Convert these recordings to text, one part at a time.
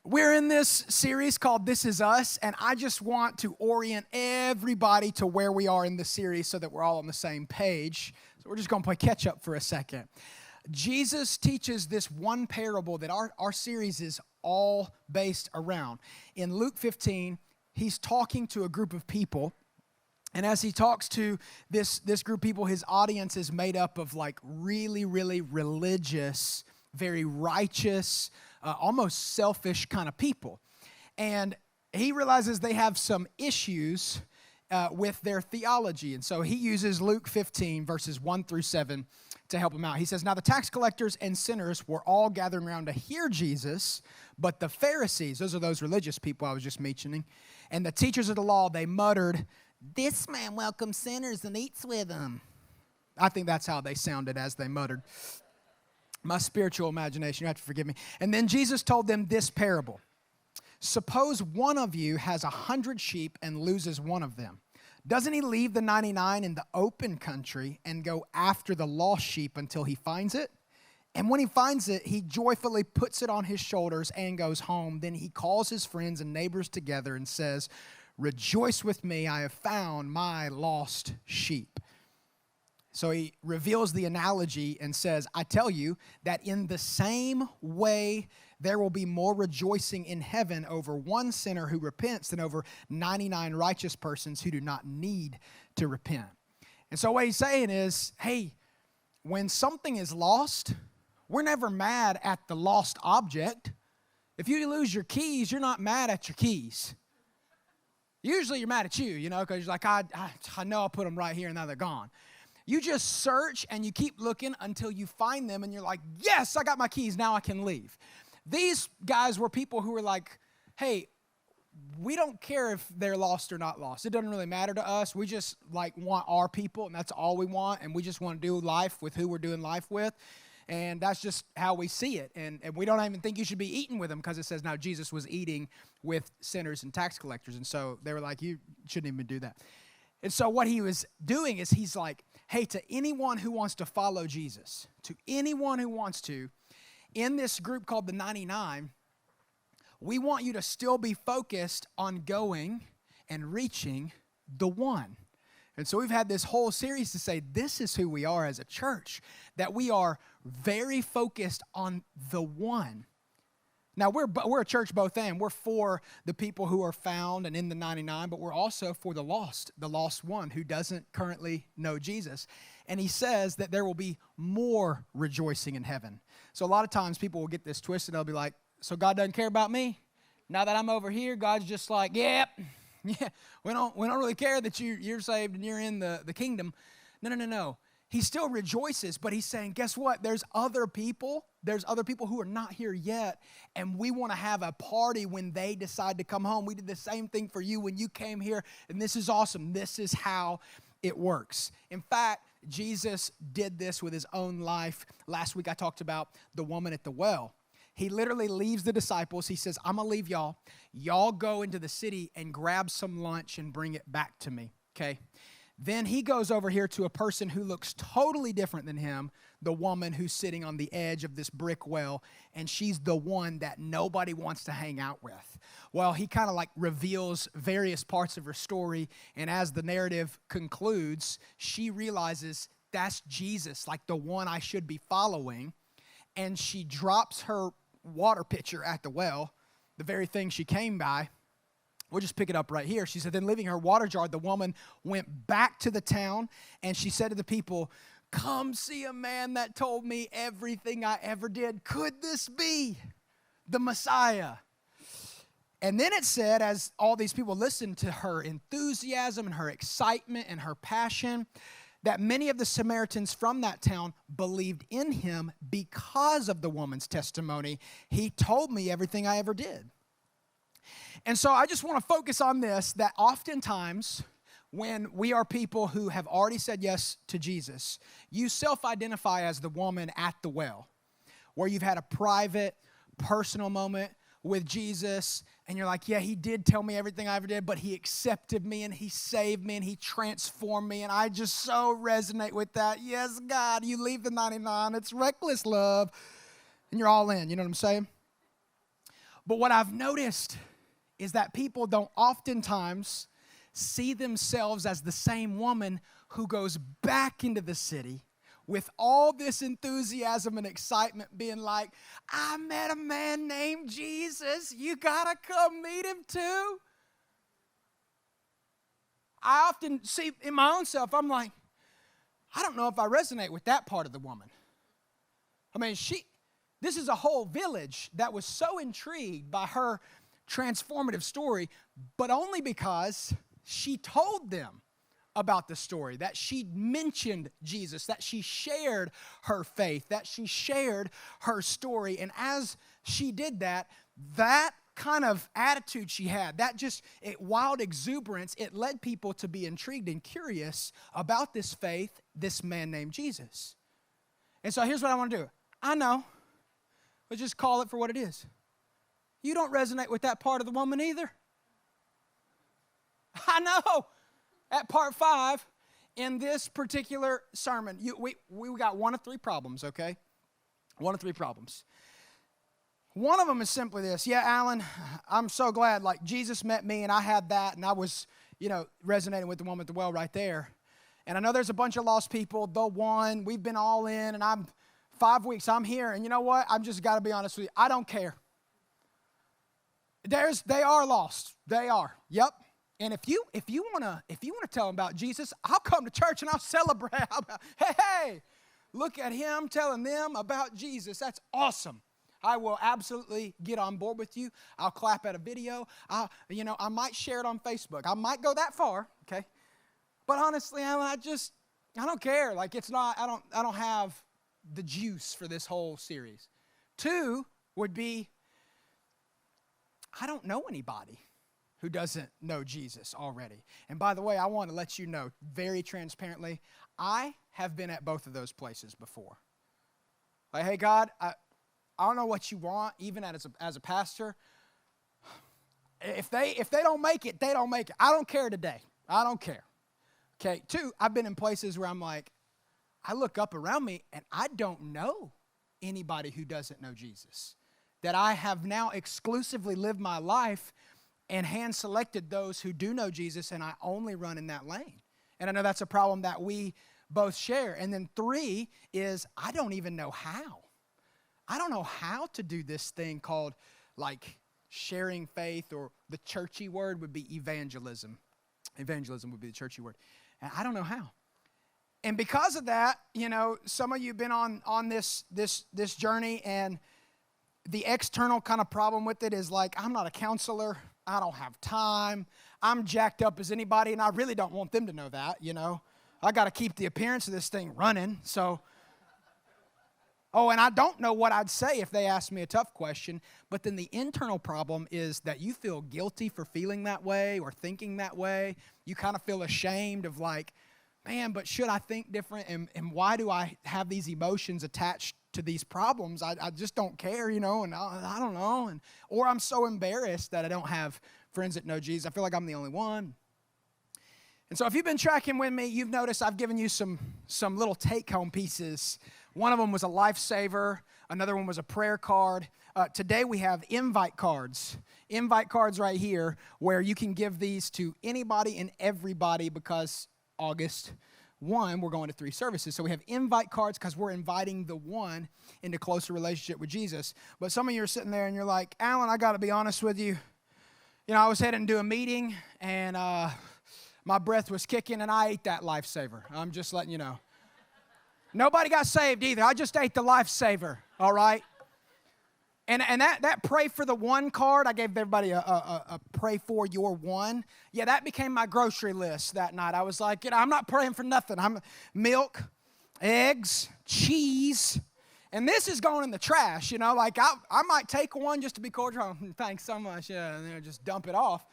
We're in this series called This Is Us, and I just want to orient everybody to where we are in the series so that we're all on the same page. So we're just going to play catch up for a second. Jesus teaches this one parable that our series is all based around. In Luke 15, he's talking to a group of people. And as he talks to this group of people, his audience is made up of like really, really religious, very righteous, almost selfish kind of people. And he realizes they have some issues with their theology. And so he uses Luke 15, verses 1 through 7 to help him out. He says, "Now the tax collectors and sinners were all gathering around to hear Jesus, but the Pharisees," those are those religious people I was just mentioning, "and the teachers of the law, they muttered, 'This man welcomes sinners and eats with them.'" I think that's how they sounded as they muttered. My spiritual imagination, you have to forgive me. "And then Jesus told them this parable. Suppose one of you has 100 sheep and loses one of them. Doesn't he leave the 99 in the open country and go after the lost sheep until he finds it? And when he finds it, he joyfully puts it on his shoulders and goes home. Then he calls his friends and neighbors together and says, 'Rejoice with me, I have found my lost sheep.'" So he reveals the analogy and says, "I tell you that in the same way there will be more rejoicing in heaven over one sinner who repents than over 99 righteous persons who do not need to repent." And so what he's saying is, hey, when something is lost, we're never mad at the lost object. If you lose your keys, you're not mad at your keys. Usually you're mad at you, because you're like, I know I put them right here and now they're gone. You just search and you keep looking until you find them and you're like, yes, I got my keys, now I can leave. These guys were people who were like, hey, we don't care if they're lost or not lost. It doesn't really matter to us. We just want our people, and that's all we want, and we just want to do life with who we're doing life with. And that's just how we see it. And we don't even think you should be eating with them, because it says now Jesus was eating with sinners and tax collectors. And so they were like, you shouldn't even do that. And so what he was doing is he's like, hey, to anyone who wants to follow Jesus, to anyone who wants to, in this group called the 99, we want you to still be focused on going and reaching the one. And so we've had this whole series to say this is who we are as a church, that we are very focused on the one. Now, we're a church both and. We're for the people who are found and in the 99, but we're also for the lost one who doesn't currently know Jesus. And he says that there will be more rejoicing in heaven. So a lot of times people will get this twisted. They'll be like, so God doesn't care about me? Now that I'm over here, God's just like, yeah, we don't really care that you're saved and you're in the kingdom. No. He still rejoices, but he's saying, guess what? There's other people who are not here yet, and we want to have a party when they decide to come home. We did the same thing for you when you came here, and this is awesome. This is how it works. In fact, Jesus did this with his own life. Last week I talked about the woman at the well. He literally leaves the disciples. He says, I'm going to leave y'all. Y'all go into the city and grab some lunch and bring it back to me, okay? Then he goes over here to a person who looks totally different than him, the woman who's sitting on the edge of this brick well, and she's the one that nobody wants to hang out with. Well, he kind of reveals various parts of her story, and as the narrative concludes, she realizes that's Jesus, the one I should be following, and she drops her water pitcher at the well, the very thing she came by. We'll just pick it up right here. She said, then leaving her water jar, the woman went back to the town, and she said to the people, come see a man that told me everything I ever did. Could this be the Messiah? And then it said, as all these people listened to her enthusiasm and her excitement and her passion, that many of the Samaritans from that town believed in him because of the woman's testimony. He told me everything I ever did. And so I just want to focus on this, that oftentimes when we are people who have already said yes to Jesus, you self-identify as the woman at the well, where you've had a private, personal moment with Jesus, and you're like, yeah, he did tell me everything I ever did, but he accepted me, and he saved me, and he transformed me, and I just so resonate with that. Yes, God, you leave the 99. It's reckless love, and you're all in. You know what I'm saying? But what I've noticed is that people don't oftentimes see themselves as the same woman who goes back into the city with all this enthusiasm and excitement, being like, I met a man named Jesus. You gotta come meet him too. I often see in my own self, I'm like, I don't know if I resonate with that part of the woman. I mean, this is a whole village that was so intrigued by her transformative story, but only because she told them about the story, that she mentioned Jesus, that she shared her faith, that she shared her story. And as she did that, that kind of attitude she had, wild exuberance, it led people to be intrigued and curious about this faith, this man named Jesus. And so here's what I want to do. I know. Let's just call it for what it is. You don't resonate with that part of the woman either. I know. At part 5, in this particular sermon, we got one of 3 problems, okay? One of 3 problems. One of them is simply this. Yeah, Alan, I'm so glad. Like, Jesus met me, and I had that, and I was, resonating with the woman at the well right there. And I know there's a bunch of lost people. The one, we've been all in, and I'm 5 weeks. I'm here, and you know what? I've just got to be honest with you. I don't care. They are lost. They are. Yep. And if you want to tell them about Jesus, I'll come to church and I'll celebrate. Hey, look at him telling them about Jesus. That's awesome. I will absolutely get on board with you. I'll clap at a video. I might share it on Facebook. I might go that far, okay? But honestly, I don't care. Like, it's not, I don't have the juice for this whole series. 2 would be, I don't know anybody who doesn't know Jesus already. And by the way, I want to let you know very transparently, I have been at both of those places before. Like, hey, God, I don't know what you want, even as a pastor. If they don't make it, they don't make it. I don't care today. I don't care. Okay, 2, I've been in places where I'm like, I look up around me and I don't know anybody who doesn't know Jesus. That I have now exclusively lived my life and hand-selected those who do know Jesus, and I only run in that lane. And I know that's a problem that we both share. And then 3 is I don't even know how. I don't know how to do this thing called, like, sharing faith, or the churchy word would be evangelism. Evangelism would be the churchy word. And I don't know how. And because of that, some of you have been on this journey, and the external kind of problem with it is like, I'm not a counselor. I don't have time. I'm jacked up as anybody, and I really don't want them to know that, I got to keep the appearance of this thing running, so. Oh, and I don't know what I'd say if they asked me a tough question, but then the internal problem is that you feel guilty for feeling that way or thinking that way. You kind of feel ashamed of like, man, but should I think different, and why do I have these emotions attached to these problems? I just don't care, and I don't know, or I'm so embarrassed that I don't have friends that know Jesus. I feel like I'm the only one. And so if you've been tracking with me, you've noticed I've given you some little take-home pieces. One of them was a lifesaver. Another one was a prayer card. Today we have invite cards. Invite cards right here, where you can give these to anybody and everybody, because August 1, we're going to 3 services. So we have invite cards because we're inviting the one into closer relationship with Jesus. But some of you are sitting there and you're like, Alan, I got to be honest with you. I was heading to a meeting, and my breath was kicking, and I ate that lifesaver. I'm just letting you know. Nobody got saved either. I just ate the lifesaver, all right? And that pray for the one card, I gave everybody a pray for your one. Yeah, that became my grocery list that night. I was like, I'm not praying for nothing. I'm milk, eggs, cheese, and this is going in the trash, Like, I might take one just to be cordial. Thanks so much. Yeah, and then just dump it off.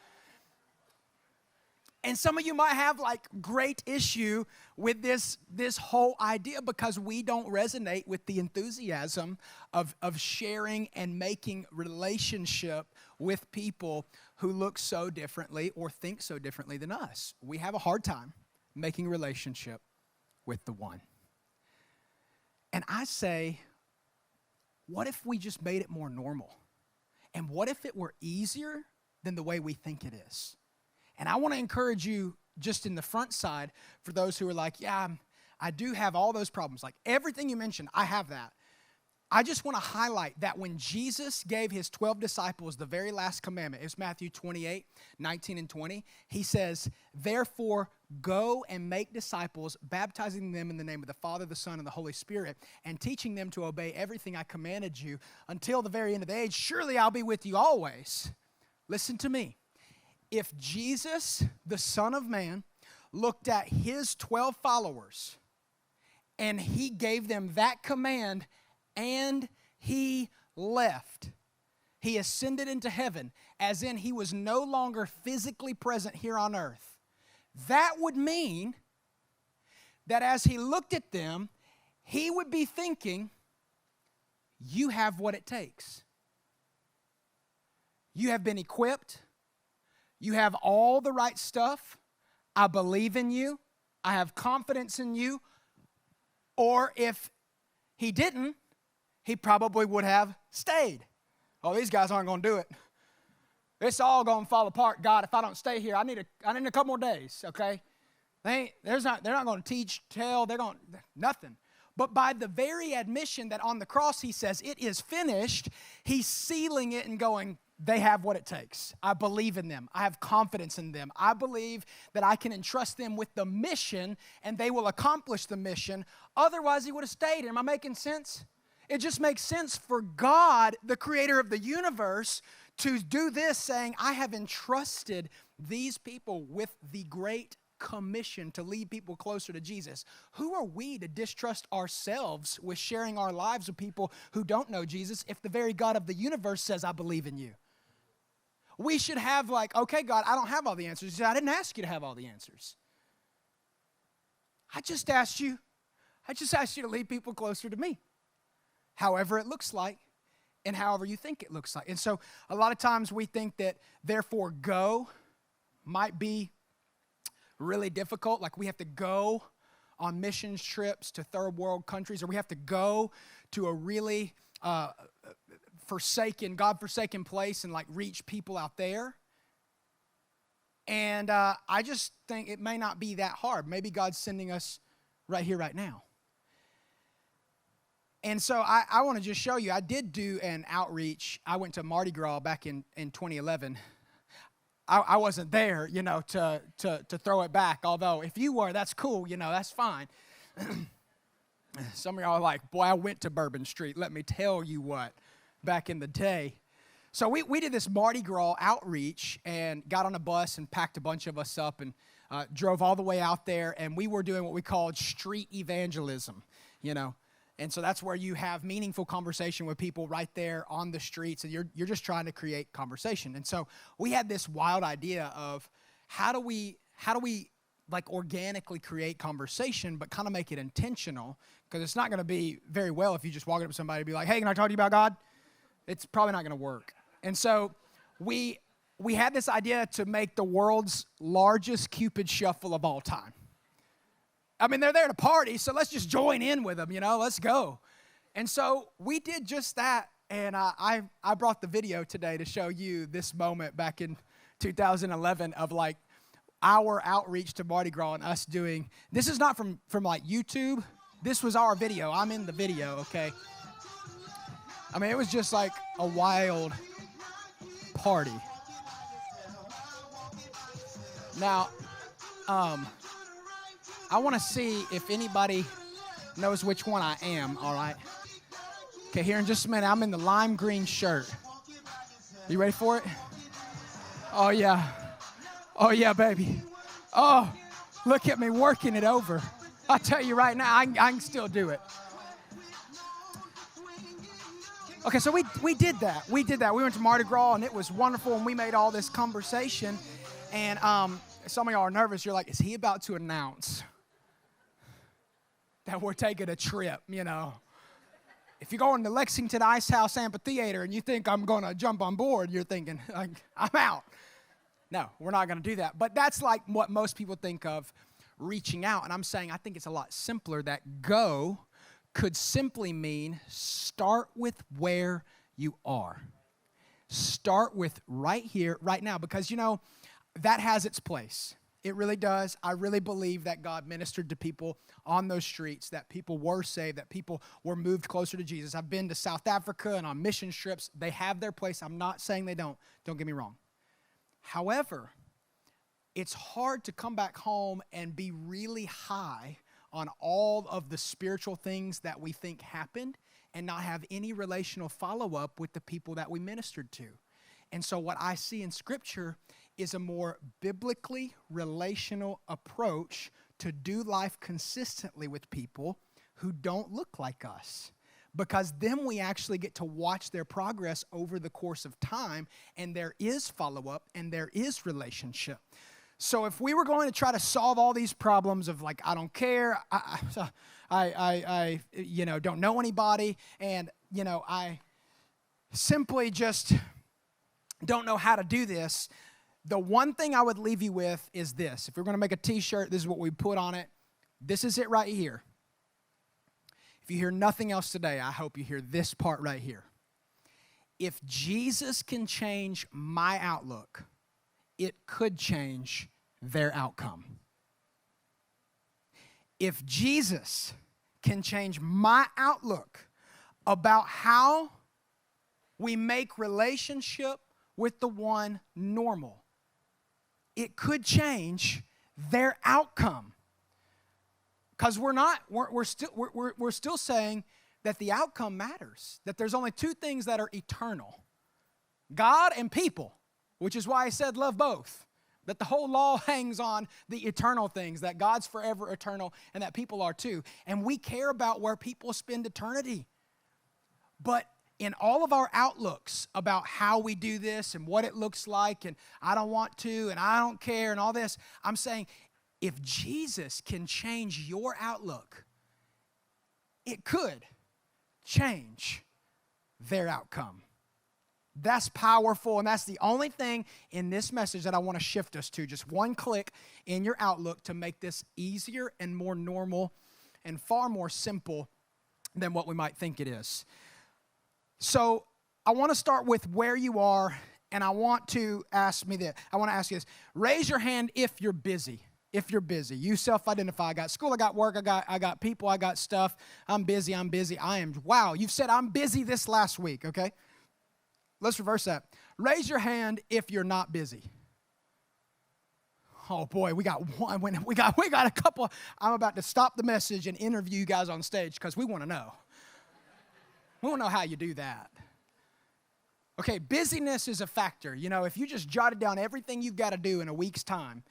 And some of you might have like great issue with this whole idea because we don't resonate with the enthusiasm of sharing and making relationship with people who look so differently or think so differently than us. We have a hard time making relationship with the one. And I say, what if we just made it more normal? And what if it were easier than the way we think it is? And I want to encourage you just in the front side for those who are like, yeah, I do have all those problems. Like everything you mentioned, I have that. I just want to highlight that when Jesus gave his 12 disciples the very last commandment, it's Matthew 28, 19 and 20. He says, therefore, go and make disciples, baptizing them in the name of the Father, the Son, and the Holy Spirit, and teaching them to obey everything I commanded you until the very end of the age. Surely I'll be with you always. Listen to me. If Jesus, the Son of Man, looked at his 12 followers and he gave them that command and he left, he ascended into heaven, as in he was no longer physically present here on earth, that would mean that as he looked at them, he would be thinking, you have what it takes. You have been equipped. You have all the right stuff. I believe in you. I have confidence in you. Or if he didn't, he probably would have stayed. Oh, these guys aren't going to do it. It's all going to fall apart. God, if I don't stay here, I need a couple more days, okay? They're not going to teach, tell, nothing. But by the very admission that on the cross he says, it is finished, he's sealing it and going, they have what it takes. I believe in them. I have confidence in them. I believe that I can entrust them with the mission and they will accomplish the mission. Otherwise, he would have stayed. Am I making sense? It just makes sense for God, the creator of the universe, to do this, saying, I have entrusted these people with the great commission to lead people closer to Jesus. Who are we to distrust ourselves with sharing our lives with people who don't know Jesus if the very God of the universe says, I believe in you? We should have like, okay, God, I don't have all the answers. He said, I didn't ask you to have all the answers. I just asked you to lead people closer to me. However it looks like, and however you think it looks like. And so a lot of times we think that therefore go might be really difficult. Like we have to go on missions trips to third world countries, or we have to go to a really God-forsaken place and like reach people out there. And I just think it may not be that hard. Maybe God's sending us right here, right now. And so I want to just show you, I did do an outreach. I went to Mardi Gras back in 2011. I wasn't there, to throw it back. Although if you were, that's cool, that's fine. Some of y'all are like, boy, I went to Bourbon Street. Let me tell you what, back in the day. So we did this Mardi Gras outreach and got on a bus and packed a bunch of us up and drove all the way out there. And we were doing what we called street evangelism, And so that's where you have meaningful conversation with people right there on the streets, and you're just trying to create conversation. And so we had this wild idea of how do we like organically create conversation, but kind of make it intentional, because it's not going to be very well if you just walk up to somebody and be like, hey, can I talk to you about God? It's probably not going to work. And so we had this idea to make the world's largest Cupid shuffle of all time. I mean, they're there to party, so let's just join in with them, let's go. And so we did just that, and I brought the video today to show you this moment back in 2011 of like our outreach to Mardi Gras and us doing, this is not from like YouTube, this was our video. I'm in the video, okay? I mean, it was just like a wild party. Now, I want to see if anybody knows which one I am, all right? Okay, here in just a minute, I'm in the lime green shirt. You ready for it? Oh, yeah. Oh, yeah, baby. Oh, look at me working it over. I'll tell you right now, I can still do it. Okay, so we did that. We went to Mardi Gras, and it was wonderful, and we made all this conversation. And some of y'all are nervous. You're like, is he about to announce that we're taking a trip, If you're going to Lexington Ice House Amphitheater and you think I'm going to jump on board, you're thinking, I'm out. No, we're not going to do that. But that's like what most people think of reaching out. And I'm saying I think it's a lot simpler, that go could simply mean start with where you are. start with right here, right now, because, that has its place. It really does. I really believe that God ministered to people on those streets, that people were saved, that people were moved closer to Jesus. I've been to South Africa and on mission trips. They have their place. I'm not saying they don't. Don't get me wrong. However, it's hard to come back home and be really high on all of the spiritual things that we think happened and not have any relational follow-up with the people that we ministered to. And so what I see in Scripture is a more biblically relational approach to do life consistently with people who don't look like us. Because then we actually get to watch their progress over the course of time, and there is follow-up and there is relationship. So if we were going to try to solve all these problems of like, I don't care, I don't know anybody, and, I simply just don't know how to do this, the one thing I would leave you with is this. If we're going to make a t-shirt, this is what we put on it. This is it right here. If you hear nothing else today, I hope you hear this part right here. If Jesus can change my outlook, it could change their outcome. If Jesus can change my outlook about how we make relationship with the one normal, it could change their outcome. Because we're still saying that the outcome matters, that there's only two things that are eternal: God and people, which is why I said love both. That the whole law hangs on the eternal things, that God's forever eternal and that people are too. And we care about where people spend eternity. But in all of our outlooks about how we do this and what it looks like, and I don't want to, and I don't care, and all this, I'm saying if Jesus can change your outlook, it could change their outcome. That's powerful, and that's the only thing in this message that I want to shift us to. Just one click in your outlook to make this easier and more normal and far more simple than what we might think it is. So I want to start with where you are, and I want to ask you this. Raise your hand if you're busy. If you're busy. You self-identify. I got school, I got work, I got people, I got stuff. I'm busy. Wow, you've said I'm busy this last week, okay? Let's reverse that. Raise your hand if you're not busy. Oh boy, we got one. We got a couple. I'm about to stop the message and interview you guys on stage because we want to know. We want to know how you do that. Okay, busyness is a factor. If you just jotted down everything you've got to do in a week's time,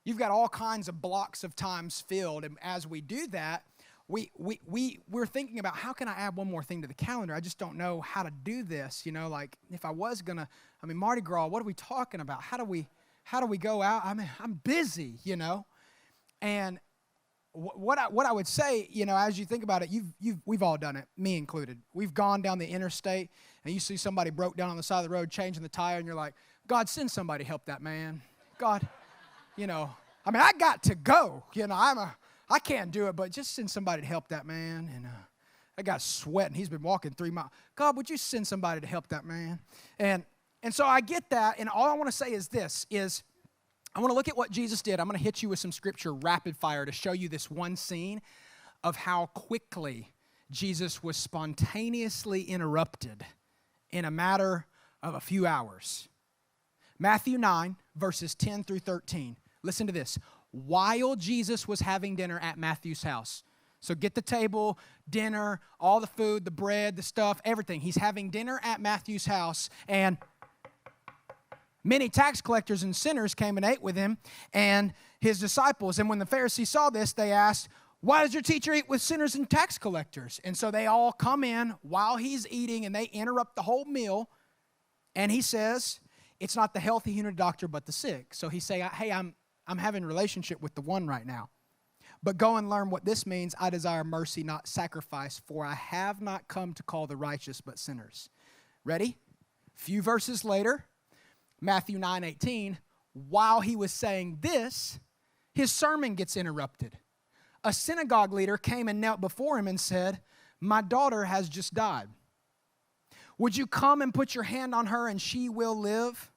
you've got all kinds of blocks of times filled. And as we do that, we're thinking about how can I add one more thing to the calendar? I just don't know how to do this. Like if I was going to, Mardi Gras, what are we talking about? How do we go out? I'm busy, And what I would say, as you think about it, we've all done it, me included. We've gone down the interstate and you see somebody broke down on the side of the road changing the tire, and you're like, God, send somebody to help that man. God, I got to go. I can't do it, but just send somebody to help that man. And that guy's sweating. He's been walking 3 miles. God, would you send somebody to help that man? And so I get that, and all I want to say is this, I want to look at what Jesus did. I'm going to hit you with some scripture rapid fire to show you this one scene of how quickly Jesus was spontaneously interrupted in a matter of a few hours. Matthew 9, verses 10 through 13. Listen to this. While Jesus was having dinner at Matthew's house. So get the table, dinner, all the food, the bread, the stuff, everything. He's having dinner at Matthew's house, and many tax collectors and sinners came and ate with him and his disciples. And when the Pharisees saw this, they asked, why does your teacher eat with sinners and tax collectors? And so they all come in while he's eating, and they interrupt the whole meal. And he says, it's not the healthy who need a doctor, but the sick. So he's saying, hey, I'm having a relationship with the one right now. But go and learn what this means. I desire mercy, not sacrifice, for I have not come to call the righteous, but sinners. Ready? A few verses later, Matthew 9:18, while he was saying this, his sermon gets interrupted. A synagogue leader came and knelt before him and said, my daughter has just died. Would you come and put your hand on her and she will live?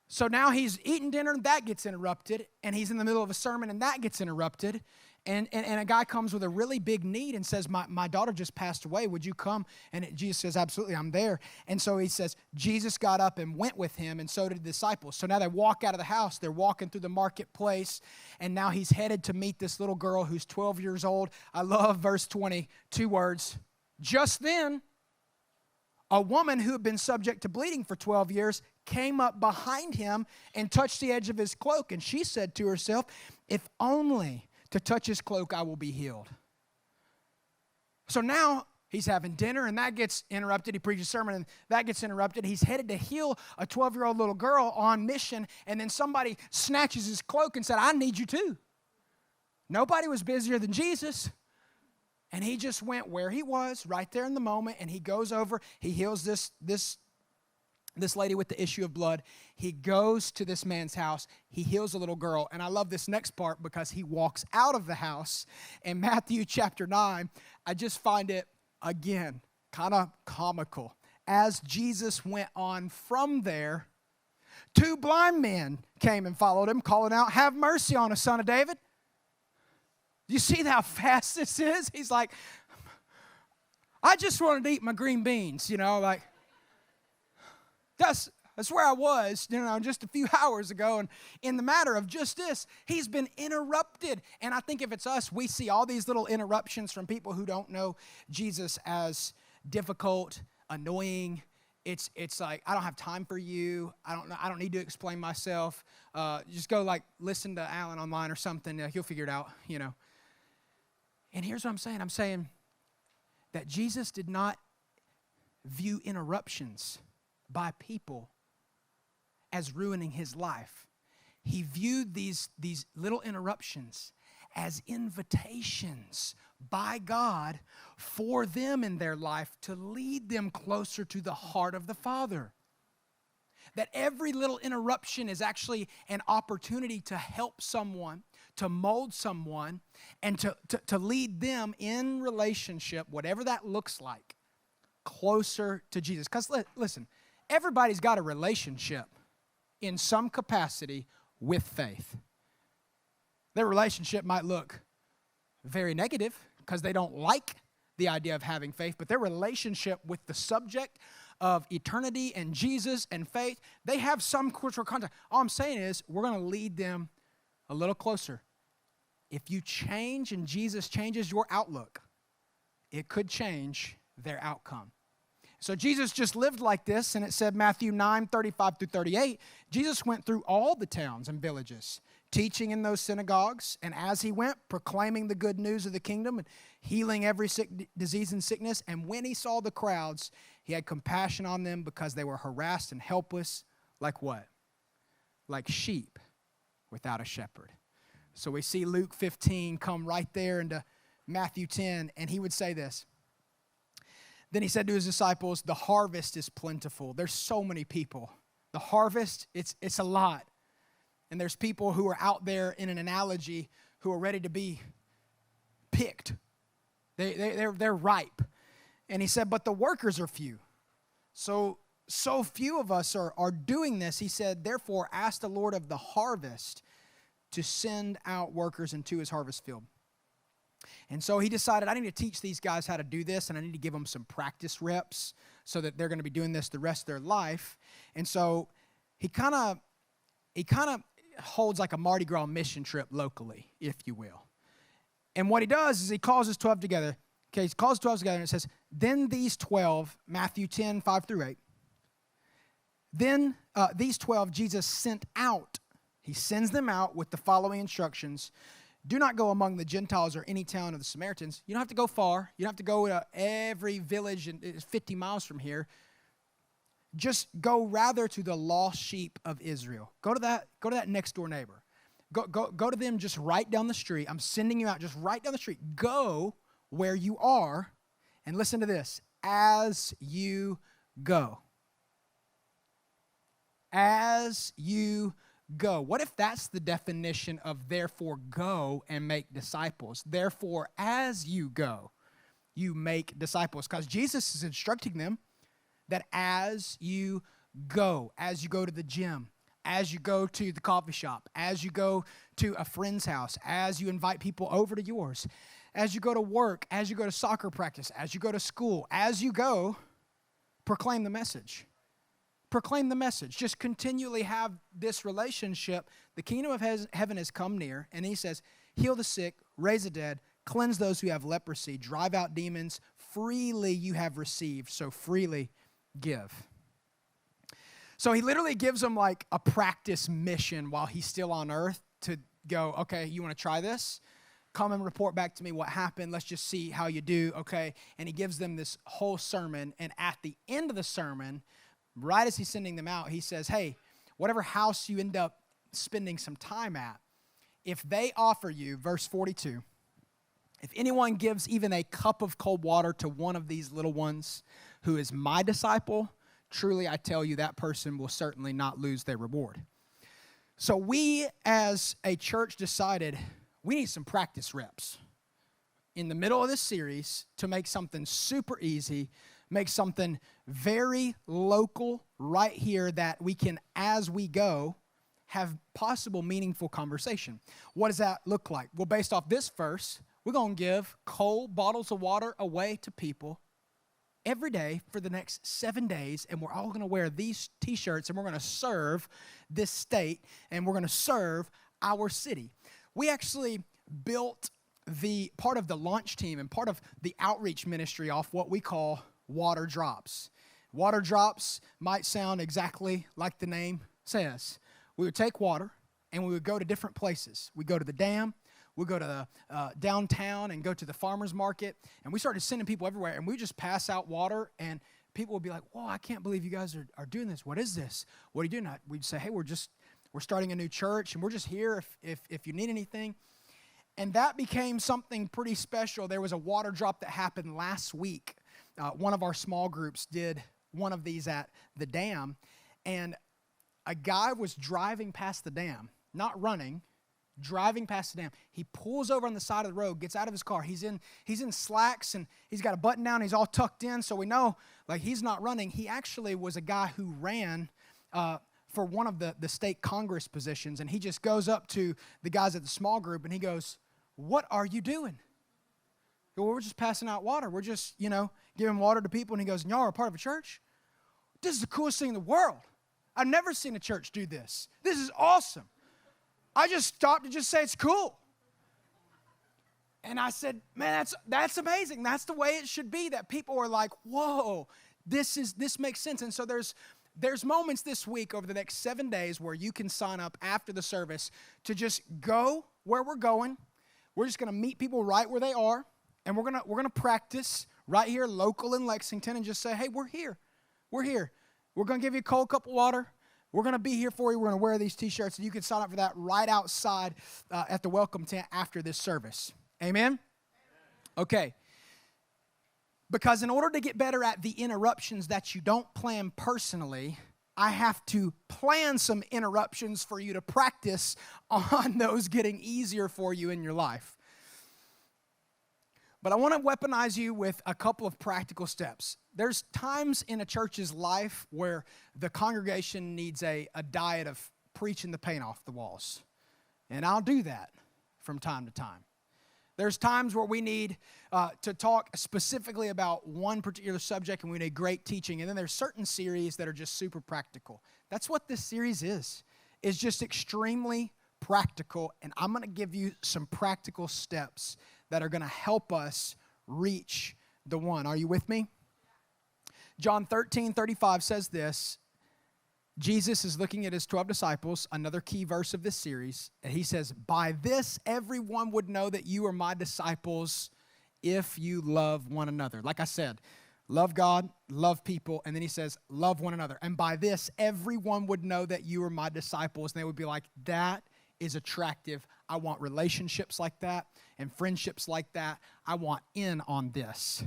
So now he's eating dinner and that gets interrupted, and he's in the middle of a sermon and that gets interrupted. And a guy comes with a really big need and says, my daughter just passed away. Would you come? And Jesus says, absolutely, I'm there. And so he says, Jesus got up and went with him, and so did the disciples. So now they walk out of the house. They're walking through the marketplace, and now he's headed to meet this little girl who's 12 years old. I love verse 20, 2 words. Just then, a woman who had been subject to bleeding for 12 years came up behind him and touched the edge of his cloak. And she said to herself, if only to touch his cloak, I will be healed. So now he's having dinner, and that gets interrupted. He preaches a sermon, and that gets interrupted. He's headed to heal a 12-year-old little girl on mission, and then somebody snatches his cloak and said, I need you too. Nobody was busier than Jesus. And he just went where he was, right there in the moment, and he goes over, he heals this lady with the issue of blood. He goes to this man's house. He heals a little girl. And I love this next part because he walks out of the house. In Matthew chapter 9, I just find it, again, kind of comical. As Jesus went on from there, 2 blind men came and followed him, calling out, have mercy on us, son of David. You see how fast this is? He's like, I just wanted to eat my green beans, like. That's where I was, just a few hours ago. And in the matter of just this, he's been interrupted. And I think if it's us, we see all these little interruptions from people who don't know Jesus as difficult, annoying. It's like, I don't have time for you. I don't need to explain myself. Just go listen to Alan online or something. He'll figure it out, And here's what I'm saying. I'm saying that Jesus did not view interruptions by people as ruining his life. He viewed these little interruptions as invitations by God for them in their life to lead them closer to the heart of the Father. That every little interruption is actually an opportunity to help someone, to mold someone, and to lead them in relationship, whatever that looks like, closer to Jesus. Because listen, everybody's got a relationship in some capacity with faith. Their relationship might look very negative because they don't like the idea of having faith, but their relationship with the subject of eternity and Jesus and faith, they have some cultural contact. All I'm saying is we're going to lead them a little closer. If you change and Jesus changes your outlook, it could change their outcome. So Jesus just lived like this, and it said Matthew 9, 35 through 38, Jesus went through all the towns and villages, teaching in those synagogues, and as he went, proclaiming the good news of the kingdom and healing every disease and sickness. And when he saw the crowds, he had compassion on them because they were harassed and helpless, like what? Like sheep without a shepherd. So we see Luke 15 come right there into Matthew 10, and he would say this. Then he said to his disciples, the harvest is plentiful. There's so many people. The harvest, it's a lot. And there's people who are out there in an analogy who are ready to be picked. They're ripe. And he said, but the workers are few. So few of us are doing this. He said, therefore, ask the Lord of the harvest to send out workers into his harvest field. And so he decided, I need to teach these guys how to do this, and I need to give them some practice reps so that they're going to be doing this the rest of their life. And so he kind of holds like a Mardi Gras mission trip locally, if you will. And what he does is he calls his 12 together. Okay, he calls 12 together, and it says, then these 12, Matthew 10, 5 through 8, then these 12 Jesus sent out. He sends them out with the following instructions. Do not go among the Gentiles or any town of the Samaritans. You don't have to go far. You don't have to go to every village, and it's 50 miles from here. Just go rather to the lost sheep of Israel. Go to that next door neighbor. Go to them just right down the street. I'm sending you out just right down the street. Go where you are, and listen to this. As you go. As you go. What if that's the definition of therefore go and make disciples? Therefore, as you go, you make disciples. Because Jesus is instructing them that as you go to the gym, as you go to the coffee shop, as you go to a friend's house, as you invite people over to yours, as you go to work, as you go to soccer practice, as you go to school, as you go, proclaim the message. Proclaim the message. Just continually have this relationship. The kingdom of heaven has come near, and he says, heal the sick, raise the dead, cleanse those who have leprosy, drive out demons. Freely you have received, so freely give. So he literally gives them like a practice mission while he's still on earth to go, okay, you want to try this? Come and report back to me what happened. Let's just see how you do, okay? And he gives them this whole sermon, and at the end of the sermon, right as he's sending them out, he says, hey, whatever house you end up spending some time at, if they offer you, verse 42, if anyone gives even a cup of cold water to one of these little ones who is my disciple, truly I tell you that person will certainly not lose their reward. So we as a church decided we need some practice reps in the middle of this series to make something super easy, make something very local right here that we can, as we go, have possible meaningful conversation. What does that look like? Well, based off this verse, we're going to give cold bottles of water away to people every day for the next 7 days, and we're all going to wear these t-shirts, and we're going to serve this state, and we're going to serve our city. We actually built the part of the launch team and part of the outreach ministry off what we call water drops. Water drops might sound exactly like the name says. We would take water, and we would go to different places. We'd go to the dam. We'd go to the downtown and go to the farmer's market. And we started sending people everywhere. And we just pass out water. And people would be like, whoa, I can't believe you guys are doing this. What is this? What are you doing? We'd say, hey, we're starting a new church. And we're just here if you need anything. And that became something pretty special. There was a water drop that happened last week. One of our small groups did one of these at the dam. And a guy was driving past the dam, not running, driving past the dam. He pulls over on the side of the road, gets out of his car. He's in slacks, and he's got a button down. He's all tucked in, so we know like he's not running. He actually was a guy who ran for one of the state Congress positions, and he just goes up to the guys at the small group, and he goes, what are you doing? Well, we're just passing out water. We're just, giving water to people. And he goes, y'all are a part of a church? This is the coolest thing in the world. I've never seen a church do this. This is awesome. I just stopped to just say it's cool. And I said, man, that's amazing. That's the way it should be, that people are like, whoa, this makes sense. And so there's moments this week over the next 7 days where you can sign up after the service to just go where we're going. We're just going to meet people right where they are, and we're going to practice right here local in Lexington and just say, hey, we're here. We're here. We're going to give you a cold cup of water. We're going to be here for you. We're going to wear these t-shirts, and you can sign up for that right outside at the welcome tent after this service. Amen? Okay. Because in order to get better at the interruptions that you don't plan personally, I have to plan some interruptions for you to practice on those getting easier for you in your life. But I want to weaponize you with a couple of practical steps. There's times in a church's life where the congregation needs a diet of preaching the paint off the walls. And I'll do that from time to time. There's times where we need to talk specifically about one particular subject, and we need great teaching. And then there's certain series that are just super practical. That's what this series is. It's just extremely practical, and I'm going to give you some practical steps that are going to help us reach the one. Are you with me? John 13:35 says this. Jesus is looking at his 12 disciples, another key verse of this series, and he says, by this everyone would know that you are my disciples if you love one another. Like I said, love God, love people, and then he says, love one another. And by this, everyone would know that you are my disciples, and they would be like, that is attractive. I want relationships like that and friendships like that. I want in on this.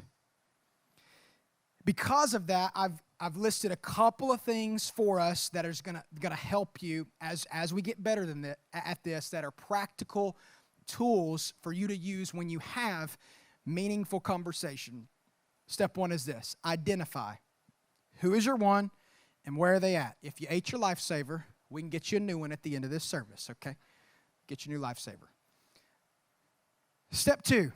Because of that, I've listed a couple of things for us that is gonna help you as we get better at this, that are practical tools for you to use when you have meaningful conversation. Step one is this: identify Who is your one and where are they at? If you ate your lifesaver, we can get you a new one at the end of this service, okay? Get your new lifesaver. Step 2,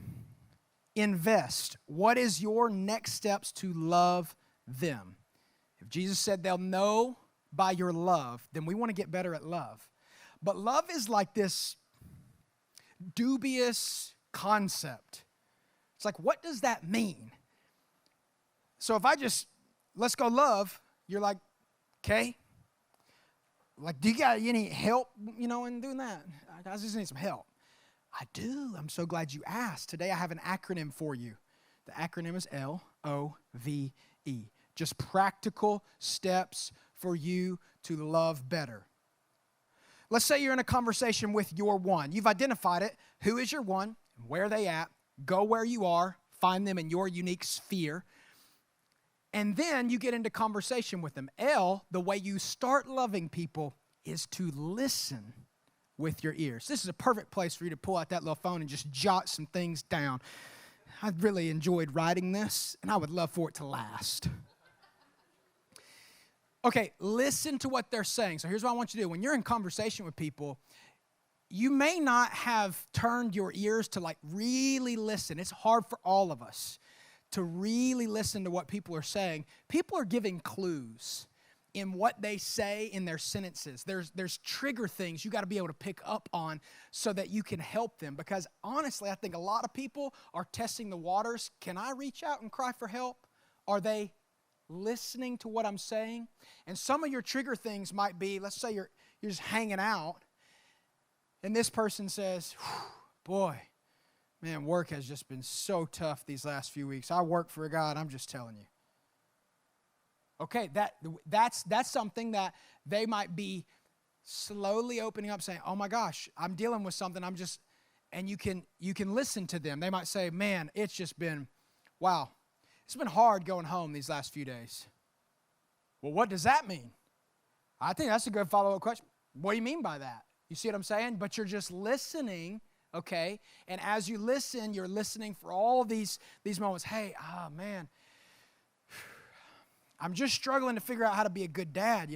invest. What is your next steps to love them? If Jesus said they'll know by your love, then we want to get better at love. But love is like this dubious concept. It's like, what does that mean? So if I just, let's go love, you're like, okay. Like, do you got any help, in doing that? I just need some help. I do. I'm so glad you asked. Today I have an acronym for you. The acronym is LOVE. Just practical steps for you to love better. Let's say you're in a conversation with your one. You've identified it. Who is your one? Where are they at? Go where you are. Find them in your unique sphere. And then you get into conversation with them. L, the way you start loving people is to listen with your ears. This is a perfect place for you to pull out that little phone and just jot some things down. I really enjoyed writing this, and I would love for it to last. Okay, listen to what they're saying. So here's what I want you to do. When you're in conversation with people, you may not have turned your ears to really listen. It's hard for all of us to really listen to what people are saying. People are giving clues in what they say in their sentences. There's trigger things you got to be able to pick up on so that you can help them. Because honestly, I think a lot of people are testing the waters. Can I reach out and cry for help? Are they listening to what I'm saying? And some of your trigger things might be, let's say you're just hanging out, and this person says, boy, man, work has just been so tough these last few weeks. I work for a God, I'm just telling you. Okay, that's something that they might be slowly opening up, saying, oh my gosh, I'm dealing with something, and you can listen to them. They might say, man, it's just been, wow, it's been hard going home these last few days. Well, what does that mean? I think that's a good follow-up question. What do you mean by that? You see what I'm saying? But you're just listening, okay? And as you listen, you're listening for all these moments. Hey, man, I'm just struggling to figure out how to be a good dad,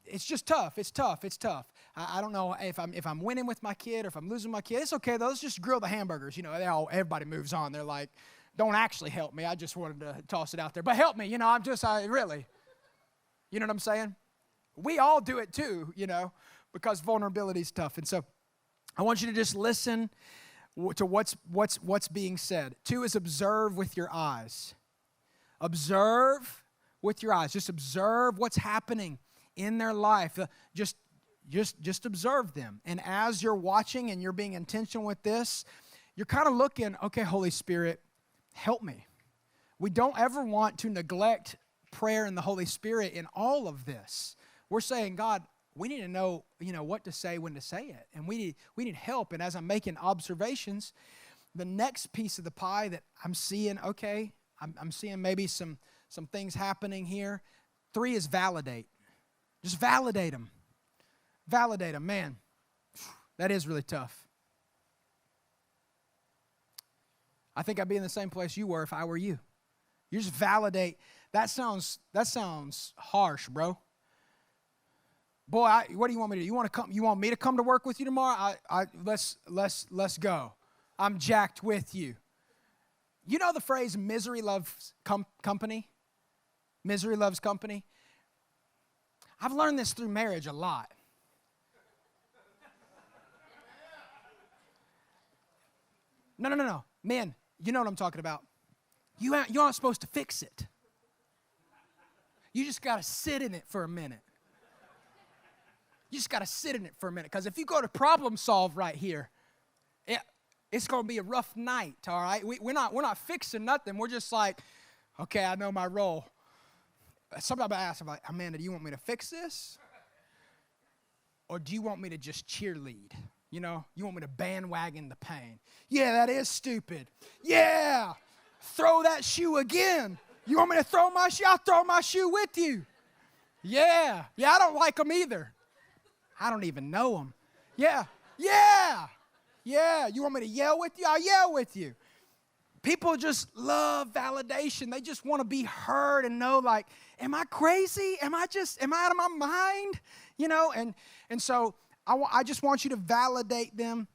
it's just tough. It's tough. I don't know if I'm winning with my kid or if I'm losing my kid. It's okay, though. Let's just grill the hamburgers. Everybody moves on. They're like, don't actually help me. I just wanted to toss it out there. But help me, really. You know what I'm saying? We all do it too, because vulnerability is tough. And so I want you to just listen to what's being said. 2 is observe with your eyes. Observe with your eyes. Just observe what's happening in their life. Just observe them. And as you're watching and you're being intentional with this, you're kind of looking, okay, Holy Spirit, help me. We don't ever want to neglect prayer and the Holy Spirit in all of this. We're saying, God, we need to know, what to say, when to say it. And we need help. And as I'm making observations, the next piece of the pie that I'm seeing, okay, I'm seeing maybe some things happening here. 3 is validate. Just validate them. Validate them. Man, that is really tough. I think I'd be in the same place you were if I were you. You just validate. That sounds harsh, bro. Boy, what do you want me to do? You want me to come to work with you tomorrow? Let's go. I'm jacked with you. You know the phrase misery loves company? Misery loves company. I've learned this through marriage a lot. No. Men, you know what I'm talking about. You aren't supposed to fix it. You just got to sit in it for a minute. You just got to sit in it for a minute. Because if you go to problem solve right here, it's going to be a rough night, all right? We're not fixing nothing. We're just like, okay, I know my role. Sometimes I ask, I'm like, Amanda, do you want me to fix this? Or do you want me to just cheerlead? You want me to bandwagon the pain? Yeah, that is stupid. Yeah, throw that shoe again. You want me to throw my shoe? I'll throw my shoe with you. Yeah, I don't like them either. I don't even know them. Yeah. You want me to yell with you? I'll yell with you. People just love validation. They just want to be heard and know, like, am I crazy? Am I out of my mind? You know, and so I just want you to validate them.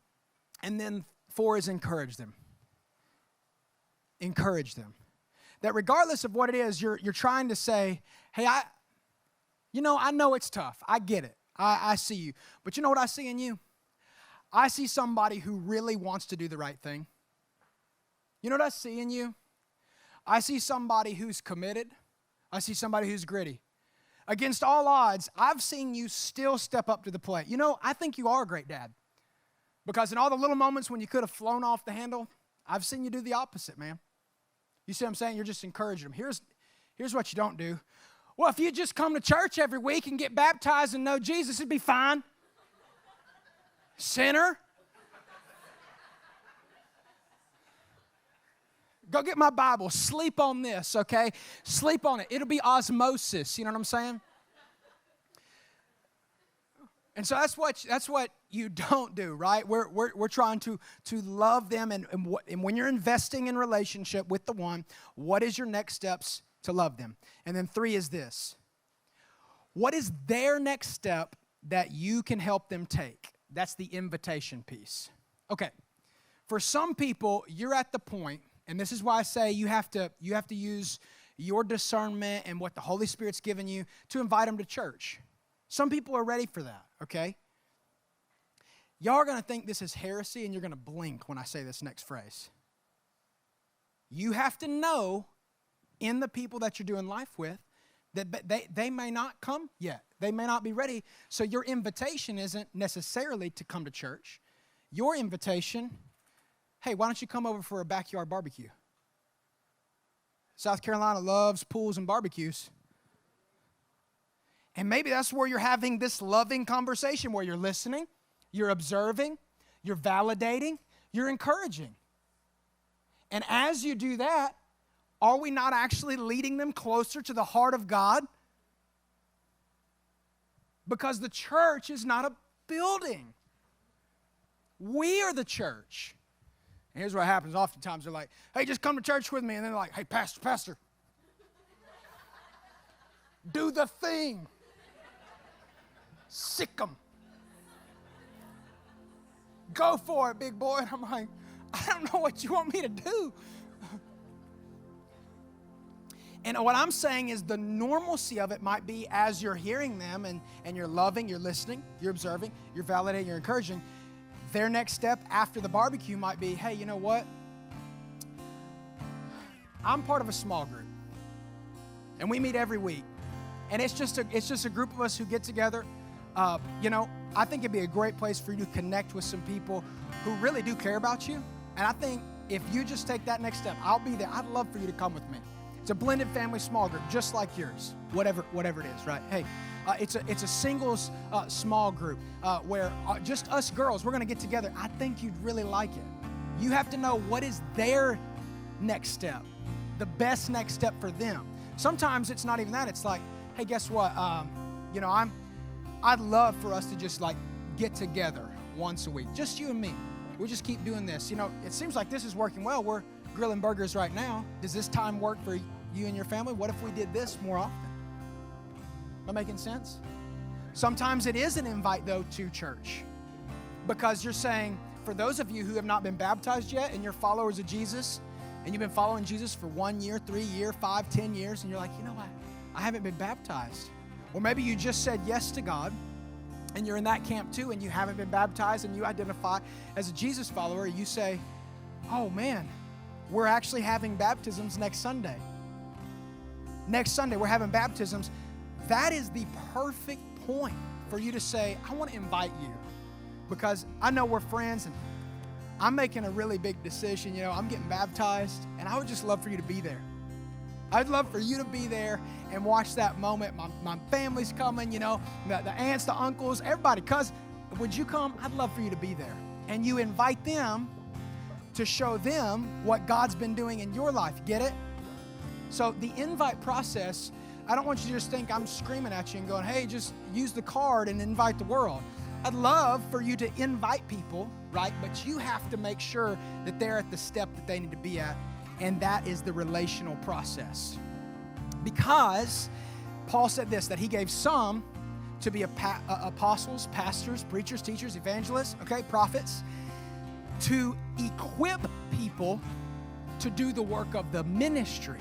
And then 4 is encourage them. Encourage them. That regardless of what it is, you're trying to say, hey, I know it's tough. I get it. I see you. But you know what I see in you? I see somebody who really wants to do the right thing. You know what I see in you? I see somebody who's committed. I see somebody who's gritty. Against all odds, I've seen you still step up to the plate. You know, I think you are a great dad. Because in all the little moments when you could have flown off the handle, I've seen you do the opposite, man. You see what I'm saying? You're just encouraging them. Here's what you don't do. Well, if you just come to church every week and get baptized and know Jesus, it'd be fine. Sinner. Go get my Bible. Sleep on this, okay? Sleep on it. It'll be osmosis. You know what I'm saying? And so that's what you don't do, right? We're trying to love them, and when you're investing in relationship with the one, what is your next steps to love them? And then 3 is this. What is their next step that you can help them take? That's the invitation piece. Okay. For some people, you're at the point, and this is why I say you have to use your discernment and what the Holy Spirit's given you to invite them to church. Some people are ready for that, okay? Y'all are going to think this is heresy, and you're going to blink when I say this next phrase. You have to know in the people that you're doing life with that they may not come yet. They may not be ready. So your invitation isn't necessarily to come to church. Your invitation, hey, why don't you come over for a backyard barbecue? South Carolina loves pools and barbecues. And maybe that's where you're having this loving conversation where you're listening, you're observing, you're validating, you're encouraging. And as you do that, are we not actually leading them closer to the heart of God? Because the church is not a building. We are the church. And here's what happens. Oftentimes they're like, hey, just come to church with me. And they're like, hey, pastor, do the thing. Sick 'em. Go for it, big boy. And I'm like, I don't know what you want me to do. And what I'm saying is the normalcy of it might be as you're hearing them and you're loving, you're listening, you're observing, you're validating, you're encouraging. Their next step after the barbecue might be, hey, you know what? I'm part of a small group. And we meet every week. And it's just a group of us who get together. I think it'd be a great place for you to connect with some people who really do care about you. And I think if you just take that next step, I'll be there. I'd love for you to come with me. It's a blended family small group, just like yours, whatever it is, right? Hey, it's a singles small group where just us girls, we're going to get together. I think you'd really like it. You have to know what is their next step, the best next step for them. Sometimes it's not even that. It's like, hey, guess what? I'd love for us to just like get together once a week, just you and me. We'll just keep doing this. You know, it seems like this is working well. We're grilling burgers right now. Does this time work for you and your family? What if we did this more often? Am I making sense? Sometimes it is an invite, though, to church. Because you're saying, for those of you who have not been baptized yet and you're followers of Jesus, and you've been following Jesus for 1 year, 3 years, 5, 10 years, and you're like, you know what? I haven't been baptized. Or maybe you just said yes to God, and you're in that camp too, and you haven't been baptized, and you identify as a Jesus follower. You say, oh man, we're actually having baptisms next Sunday. Next Sunday, we're having baptisms. That is the perfect point for you to say, I want to invite you, because I know we're friends, and I'm making a really big decision. I'm getting baptized, and I would just love for you to be there. I'd love for you to be there and watch that moment. My family's coming, the aunts, the uncles, everybody. Would you come? I'd love for you to be there. And you invite them to show them what God's been doing in your life. Get it? So the invite process, I don't want you to just think I'm screaming at you and going, hey, just use the card and invite the world. I'd love for you to invite people, right? But you have to make sure that they're at the step that they need to be at and that is the relational process. Because Paul said this, that he gave some to be apostles, pastors, preachers, teachers, evangelists, prophets, to equip people to do the work of the ministry.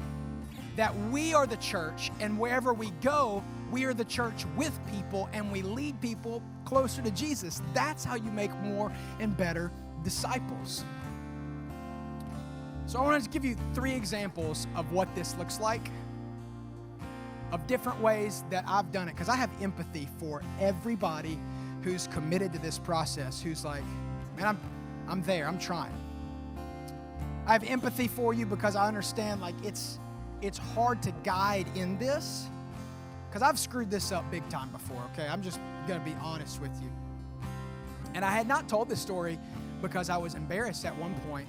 That we are the church, and wherever we go, we are the church with people, and we lead people closer to Jesus. That's how you make more and better disciples. So I wanted to give you 3 examples of what this looks like, of different ways that I've done it, because I have empathy for everybody who's committed to this process, who's like, man, I'm there, I'm trying. I have empathy for you because I understand, like, it's hard to guide in this, because I've screwed this up big time before, okay? I'm just going to be honest with you. And I had not told this story because I was embarrassed at one point,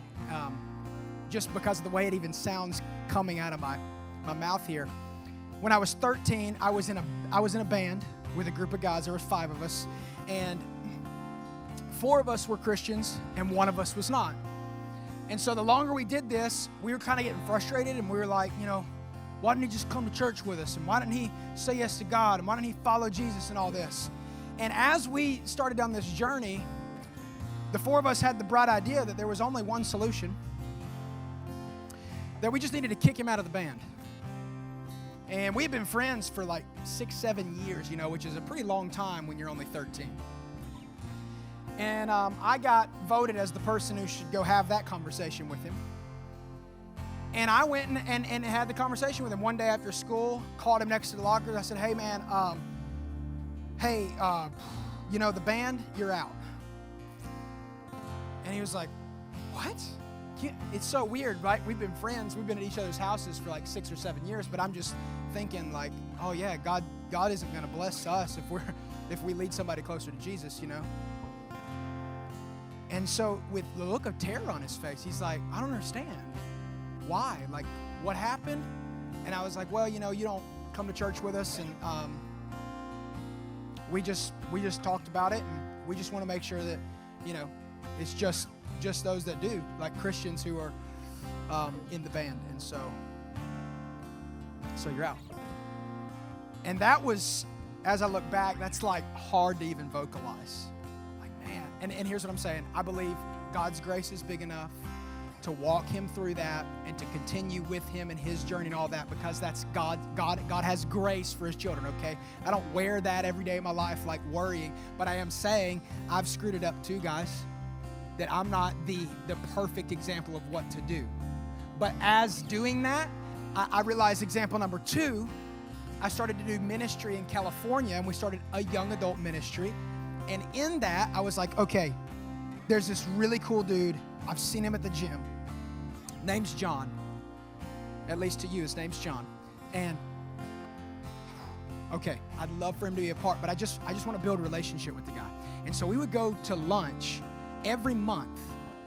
just because of the way it even sounds coming out of my mouth here. When I was 13, I was in a band with a group of guys. There was 5 of us, and 4 of us were Christians, and 1 of us was not. And so the longer we did this, we were kind of getting frustrated, and we were like, why didn't he just come to church with us? And why didn't he say yes to God? And why didn't he follow Jesus and all this? And as we started down this journey, the 4 of us had the bright idea that there was only one solution, that we just needed to kick him out of the band. And we had been friends for like 6-7 years, which is a pretty long time when you're only 13. And I got voted as the person who should go have that conversation with him. And I went and had the conversation with him one day after school, called him next to the locker. I said, hey, man, the band, you're out. And he was like, what? It's so weird, right? We've been friends. We've been at each other's houses for like 6 or 7 years, but I'm just thinking like, oh yeah, God isn't going to bless us if we lead somebody closer to Jesus, And so with the look of terror on his face, he's like, I don't understand. Why? Like, what happened? And I was like, well, you don't come to church with us, and we just talked about it, and we just want to make sure that, it's just those that do, like Christians who are in the band. And so you're out. And that was, as I look back, that's like hard to even vocalize. Like, man. And here's what I'm saying. I believe God's grace is big enough to walk him through that and to continue with him in his journey and all that, because that's God has grace for his children, okay? I don't wear that every day of my life like worrying, but I am saying I've screwed it up too, guys, that I'm not the perfect example of what to do. But as doing that, I realized example number 2, I started to do ministry in California, and we started a young adult ministry. And in that, I was like, okay, there's this really cool dude. I've seen him at the gym. Name's John. At least to you, his name's John. And okay, I'd love for him to be a part, but I just want to build a relationship with the guy. And so we would go to lunch every month.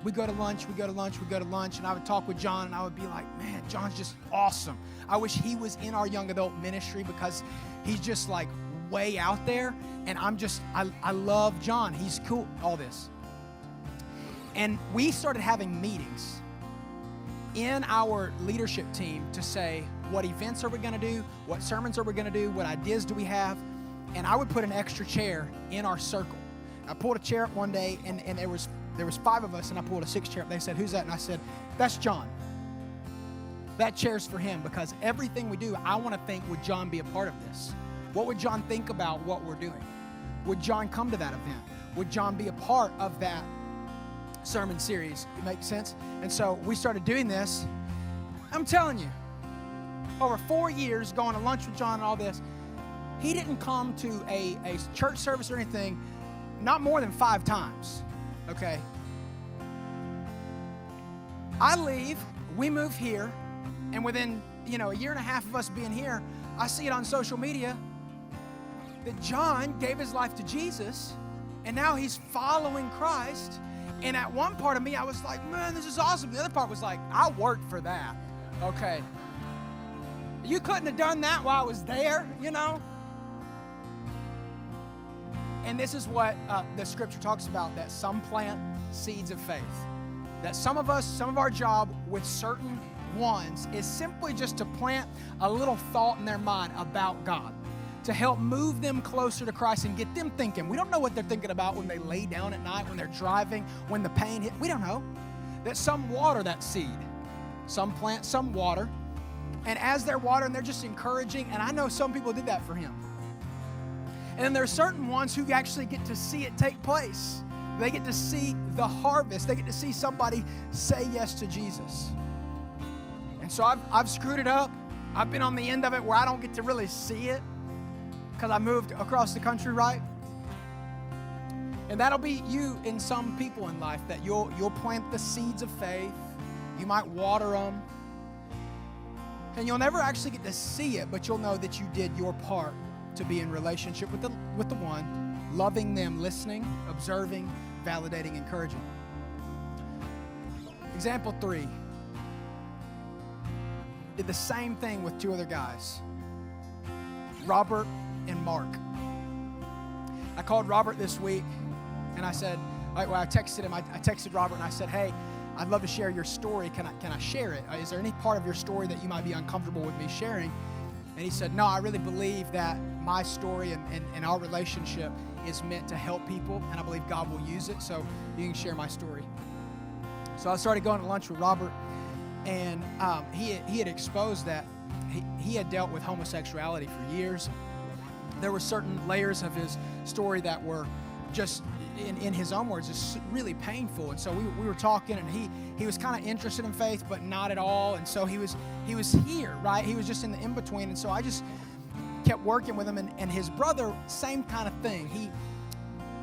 We go to lunch, and I would talk with John, and I would be like, man, John's just awesome. I wish he was in our young adult ministry, because he's just like way out there, and I love John. He's cool, all this. And we started having meetings in our leadership team to say, what events are we going to do? What sermons are we going to do? What ideas do we have? And I would put an extra chair in our circle. I pulled a chair up one day, and there was 5 of us, and I pulled a 6th chair up. They said, who's that? And I said, that's John. That chair's for him, because everything we do, I want to think, would John be a part of this? What would John think about what we're doing? Would John come to that event? Would John be a part of that sermon series? It makes sense? And so we started doing this. I'm telling you, over 4 years, going to lunch with John and all this, he didn't come to a church service or anything, not more than 5 times, okay? I leave, we move here, and within, a year and a half of us being here, I see it on social media that John gave his life to Jesus, and now he's following Christ. And at one part of me, I was like, man, this is awesome. The other part was like, I worked for that, okay? You couldn't have done that while I was there, And this is what the scripture talks about, that some plant seeds of faith. That some of our job with certain ones is simply just to plant a little thought in their mind about God, to help move them closer to Christ and get them thinking. We don't know what they're thinking about when they lay down at night, when they're driving, when the pain hits. We don't know. That some water that seed. Some plant, some water. And as they're watering, they're just encouraging. And I know some people did that for him. And then there are certain ones who actually get to see it take place. They get to see the harvest. They get to see somebody say yes to Jesus. And so I've screwed it up. I've been on the end of it where I don't get to really see it because I moved across the country, right? And that'll be you in some people in life, that you'll plant the seeds of faith. You might water them. And you'll never actually get to see it, but you'll know that you did your part to be in relationship with the one, loving them, listening, observing, validating, encouraging. Example 3. Did the same thing with 2 other guys, Robert and Mark. I called Robert this week and I said, I texted him, I texted Robert and I said, hey, I'd love to share your story. Can I share it? Is there any part of your story that you might be uncomfortable with me sharing? And he said, no, I really believe that my story and our relationship is meant to help people, and I believe God will use it, so you can share my story. So I started going to lunch with Robert, and he had exposed that he had dealt with homosexuality for years. There were certain layers of his story that were just, in his own words, just really painful. And so we were talking, and he was kind of interested in faith, but not at all. And so he was here, right? He was just in the in-between. And so I just kept working with him. And his brother, same kind of thing.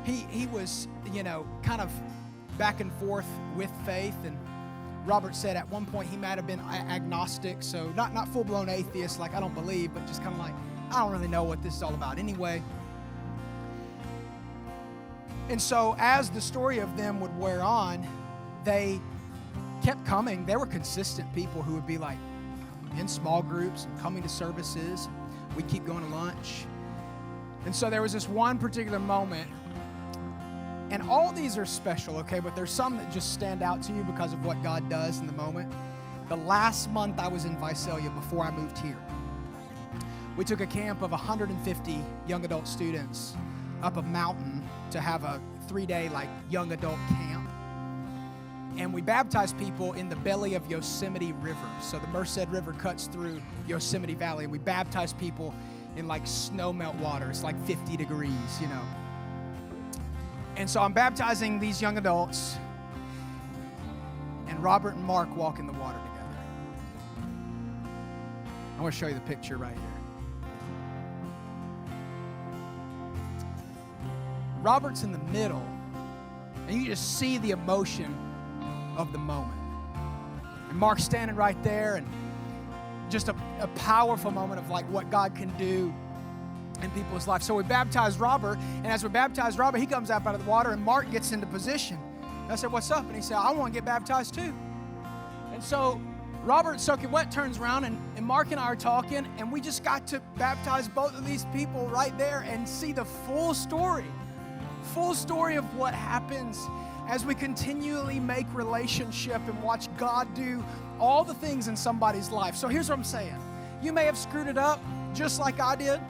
He was, kind of back and forth with faith. And Robert said at one point he might have been agnostic, so not full-blown atheist, like I don't believe, but just kind of like, I don't really know what this is all about anyway. And so as the story of them would wear on, they kept coming. They were consistent people who would be like in small groups and coming to services. We'd keep going to lunch. And so there was this one particular moment, and all these are special, okay, but there's some that just stand out to you because of what God does in the moment. The last month I was in Visalia before I moved here, we took a camp of 150 young adult students up a mountain to have a 3-day young adult camp. And we baptized people in the belly of Yosemite River. So the Merced River cuts through Yosemite Valley, and we baptized people in snow melt water. It's 50 degrees, And so I'm baptizing these young adults, and Robert and Mark walk in the water together. I want to show you the picture right here. Robert's in the middle, and you just see the emotion of the moment. And Mark's standing right there, and just a powerful moment of what God can do in people's lives. So we baptized Robert, and as we baptized Robert, he comes up out of the water, and Mark gets into position. And I said, what's up? And he said, I want to get baptized too. And so Robert, soaking wet, turns around, and Mark and I are talking, and we just got to baptize both of these people right there and see the full story of what happens as we continually make relationship and watch God do all the things in somebody's life. So here's what I'm saying. You may have screwed it up just like I did,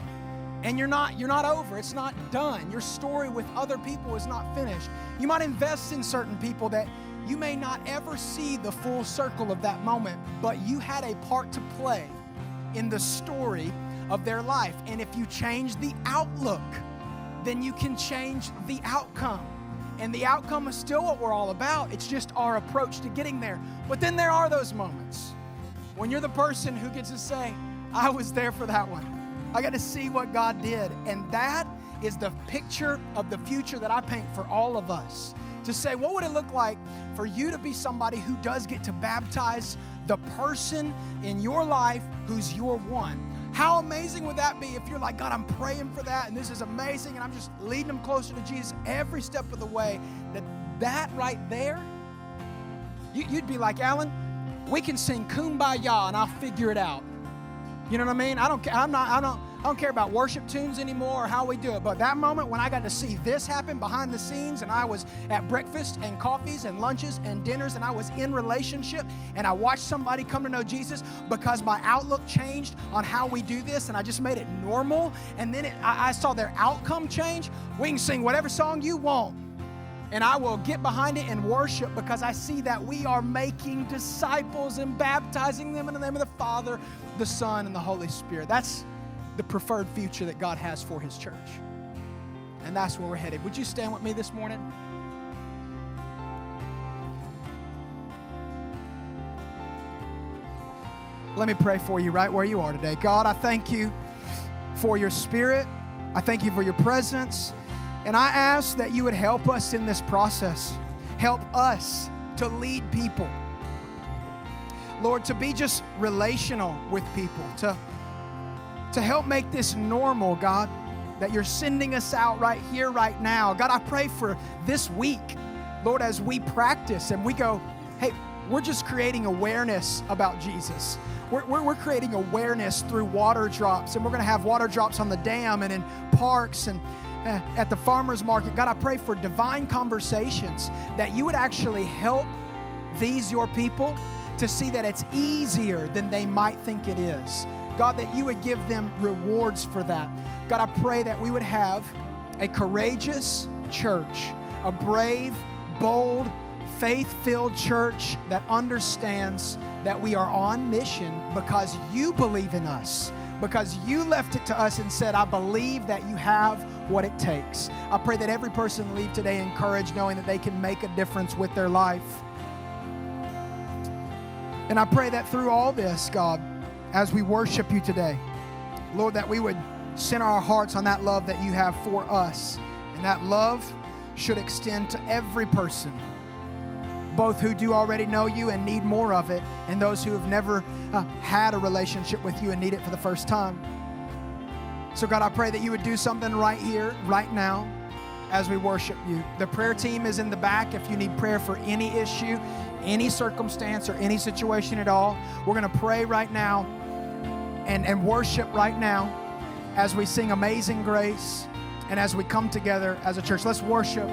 and you're not over. It's not done. Your story with other people is not finished. You might invest in certain people that you may not ever see the full circle of that moment, but you had a part to play in the story of their life. And if you change the outlook, then you can change the outcome. And the outcome is still what we're all about. It's just our approach to getting there. But then there are those moments when you're the person who gets to say, I was there for that one. I got to see what God did. And that is the picture of the future that I paint for all of us. To say, what would it look like for you to be somebody who does get to baptize the person in your life who's your one? How amazing would that be if you're like, God, I'm praying for that, and this is amazing, and I'm just leading them closer to Jesus every step of the way. That right there, you'd be like, Alan, we can sing Kumbaya, and I'll figure it out. You know what I mean? I don't care. I'm I don't care about worship tunes anymore or how we do it. But that moment when I got to see this happen behind the scenes, and I was at breakfast and coffees and lunches and dinners, and I was in relationship, and I watched somebody come to know Jesus because my outlook changed on how we do this, and I just made it normal, and then I saw their outcome change. We can sing whatever song you want, and I will get behind it and worship because I see that we are making disciples and baptizing them in the name of the Father, the Son, and the Holy Spirit. That's the preferred future that God has for His church. And that's where we're headed. Would you stand with me this morning? Let me pray for you right where you are today. God, I thank you for your Spirit. I thank you for your presence. And I ask that you would help us in this process. Help us to lead people. Lord, to be just relational with people, to help make this normal, God, that you're sending us out right here, right now. God, I pray for this week, Lord, as we practice and we go, hey, we're just creating awareness about Jesus. We're creating awareness through water drops, and we're going to have water drops on the dam and in parks and at the farmer's market. God, I pray for divine conversations, that you would actually help these, your people, to see that it's easier than they might think it is. God, that you would give them rewards for that. God, I pray that we would have a courageous church, a brave, bold, faith-filled church that understands that we are on mission because you believe in us, because you left it to us and said, I believe that you have what it takes. I pray that every person leave today encouraged, knowing that they can make a difference with their life. And I pray that through all this, God, as we worship you today, Lord, that we would center our hearts on that love that you have for us. And that love should extend to every person, both who do already know you and need more of it, and those who have never had a relationship with you and need it for the first time. So God, I pray that you would do something right here, right now, as we worship you. The prayer team is in the back if you need prayer for any issue, any circumstance, or any situation at all. We're going to pray right now and worship right now as we sing Amazing Grace and as we come together as a church. Let's worship.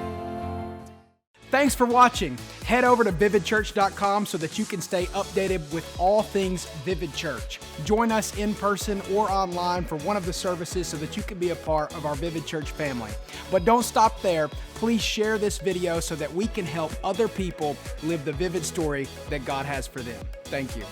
Thanks for watching. Head over to vividchurch.com so that you can stay updated with all things Vivid Church. Join us in person or online for one of the services so that you can be a part of our Vivid Church family. But don't stop there. Please share this video so that we can help other people live the vivid story that God has for them. Thank you.